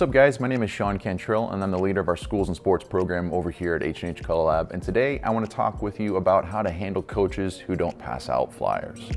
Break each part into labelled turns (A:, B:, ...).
A: What's up guys, my name is Sean Cantrell and I'm the leader of our schools and sports program over here at H&H Color Lab. And today I want to talk with you about how to handle coaches who don't pass out flyers.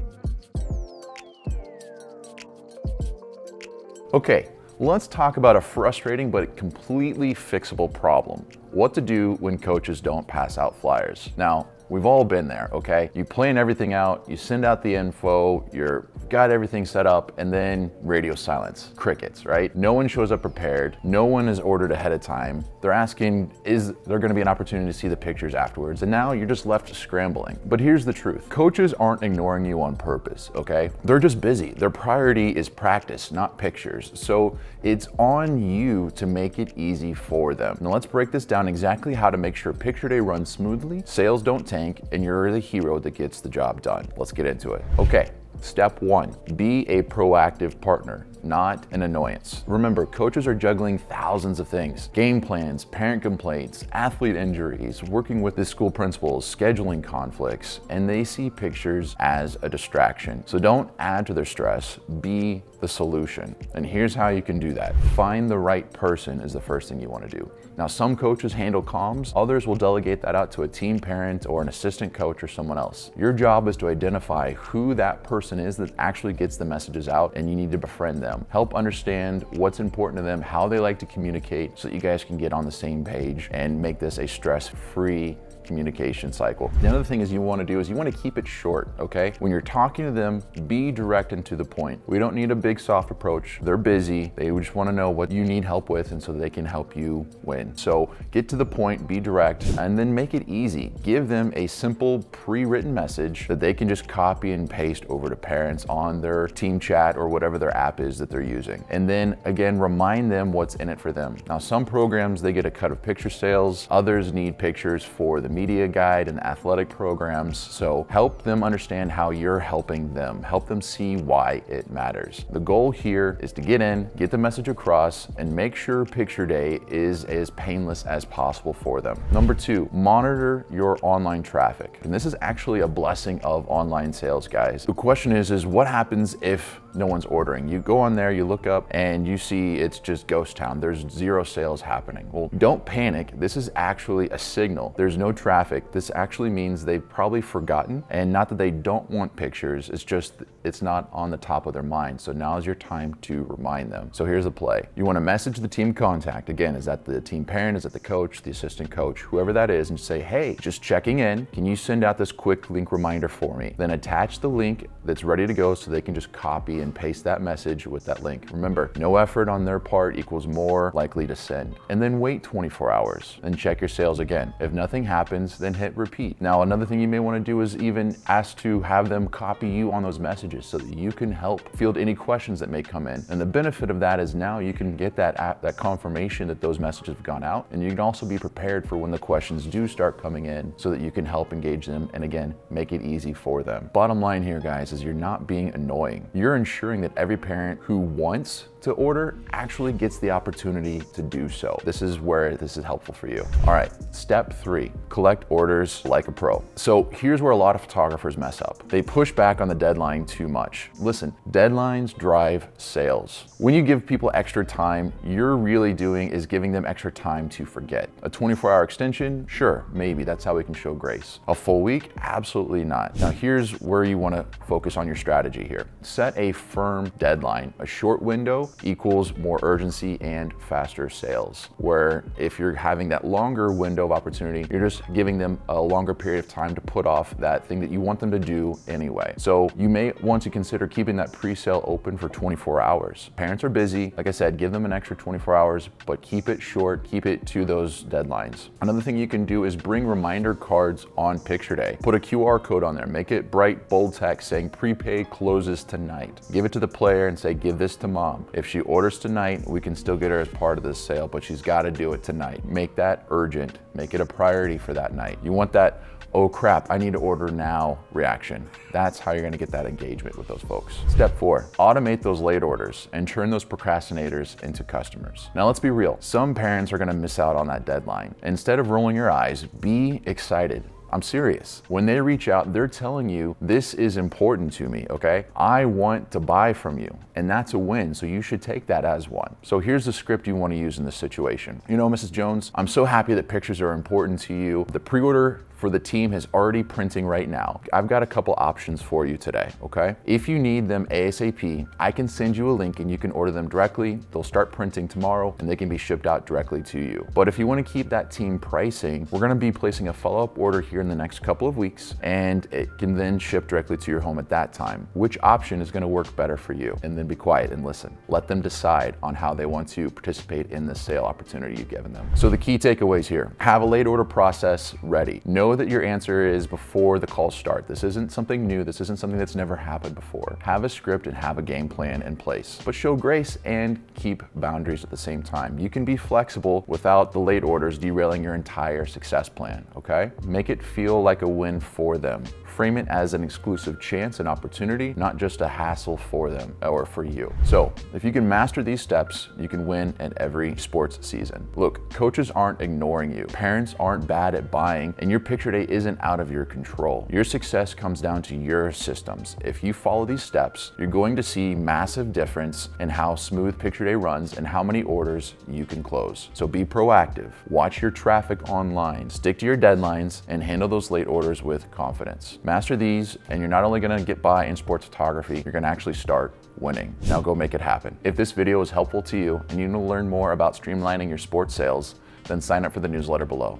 A: Okay, let's talk about a frustrating but completely fixable problem. What to do when coaches don't pass out flyers. Now, we've all been there, okay? You plan everything out, you send out the info, you've got everything set up, and then radio silence, crickets, right? No one shows up prepared, no one is ordered ahead of time. They're asking, is there gonna be an opportunity to see the pictures afterwards? And now you're just left scrambling. But here's the truth. Coaches aren't ignoring you on purpose, okay? They're just busy. Their priority is practice, not pictures. So it's on you to make it easy for them. Now let's break this down exactly how to make sure picture day runs smoothly, sales don't tank, and you're the hero that gets the job done. Let's get into it. Okay. Step 1, be a proactive partner, not an annoyance. Remember, coaches are juggling thousands of things: game plans, parent complaints, athlete injuries, working with the school principals, scheduling conflicts, and they see pictures as a distraction. So don't add to their stress, be the solution. And here's how you can do that. Find the right person is the first thing you want to do. Now, some coaches handle comms, others will delegate that out to a team parent or an assistant coach or someone else. Your job is to identify who that person is that actually gets the messages out, and you need to befriend them. Help understand what's important to them, how they like to communicate, so that you guys can get on the same page and make this a stress-free communication cycle. The other thing is you want to keep it short, okay? When you're talking to them, be direct and to the point. We don't need a big soft approach. They're busy. They just want to know what you need help with, and so they can help you win. So get to the point, be direct, and then make it easy. Give them a simple pre-written message that they can just copy and paste over to parents on their team chat or whatever their app is that they're using. And then again, remind them what's in it for them. Now, some programs, they get a cut of picture sales. Others need pictures for the media guide and athletic programs. So help them understand how you're helping them. Help them see why it matters. The goal here is to get in, get the message across, and make sure picture day is as painless as possible for them. Number 2, monitor your online traffic. And this is actually a blessing of online sales, guys. The question is what happens if no one's ordering? You go on there, you look up, and you see it's just ghost town. There's 0 sales happening. Well, don't panic. This is actually a signal. There's no traffic. This actually means they've probably forgotten, and not that they don't want pictures, it's just it's not on the top of their mind. So now is your time to remind them. So here's the play. You want to message the team contact. Again, is that the team parent, is that the coach, the assistant coach, whoever that is, and say, hey, just checking in. Can you send out this quick link reminder for me? Then attach the link that's ready to go so they can just copy and paste that message with that link. Remember, no effort on their part equals more likely to send. And then wait 24 hours and check your sales again. If nothing happens, then hit repeat. Now, another thing you may want to do is even ask to have them copy you on those messages so that you can help field any questions that may come in. And the benefit of that is now you can get that confirmation that those messages have gone out, and you can also be prepared for when the questions do start coming in so that you can help engage them and again, make it easy for them. Bottom line here, guys, is you're not being annoying. You're ensuring that every parent who wants to order actually gets the opportunity to do so. This is where this is helpful for you. All right, step 3, collect orders like a pro. So here's where a lot of photographers mess up. They push back on the deadline too much. Listen, deadlines drive sales. When you give people extra time, you're really doing is giving them extra time to forget. A 24-hour extension, sure, maybe that's how we can show grace. A full week, absolutely not. Now here's where you want to focus on your strategy here. Set a firm deadline. A short window equals more urgency and faster sales. Where if you're having that longer window of opportunity, you're just giving them a longer period of time to put off that thing that you want them to do anyway. So you may want to consider keeping that pre-sale open for 24 hours. Parents are busy. Like I said, give them an extra 24 hours, but keep it short, keep it to those deadlines. Another thing you can do is bring reminder cards on picture day. Put a QR code on there, make it bright, bold text saying prepay closes tonight. Give it to the player and say, give this to mom. If she orders tonight, we can still get her as part of this sale, but she's got to do it tonight. Make that urgent, make it a priority for that night. You want that, oh crap, I need to order now reaction. That's how you're gonna get that engagement with those folks. Step 4, automate those late orders and turn those procrastinators into customers. Now let's be real, some parents are gonna miss out on that deadline. Instead of rolling your eyes, be excited. I'm serious. When they reach out, they're telling you, this is important to me, okay? I want to buy from you, and that's a win, so you should take that as one. So here's the script you want to use in this situation. You know, Mrs. Jones, I'm so happy that pictures are important to you. The pre-order for the team is already printing right now. I've got a couple options for you today, okay? If you need them ASAP, I can send you a link and you can order them directly. They'll start printing tomorrow and they can be shipped out directly to you. But if you want to keep that team pricing, we're going to be placing a follow-up order here in the next couple of weeks, and it can then ship directly to your home at that time. Which option is going to work better for you? And then be quiet and listen. Let them decide on how they want to participate in the sale opportunity you've given them. So the key takeaways here: have a late order process ready. Know that your answer is before the calls start. This isn't something new. This isn't something that's never happened before. Have a script and have a game plan in place, but show grace and keep boundaries at the same time. You can be flexible without the late orders derailing your entire success plan, okay? Make it feel like a win for them. Frame it as an exclusive chance and opportunity, not just a hassle for them or for you. So if you can master these steps, you can win at every sports season. Look, coaches aren't ignoring you. Parents aren't bad at buying, and your picture day isn't out of your control. Your success comes down to your systems. If you follow these steps, you're going to see massive difference in how smooth picture day runs and how many orders you can close. So be proactive, watch your traffic online, stick to your deadlines, and handle those late orders with confidence. Master these, and you're not only gonna get by in sports photography, you're gonna actually start winning. Now go make it happen. If this video is helpful to you and you want to learn more about streamlining your sports sales, then sign up for the newsletter below.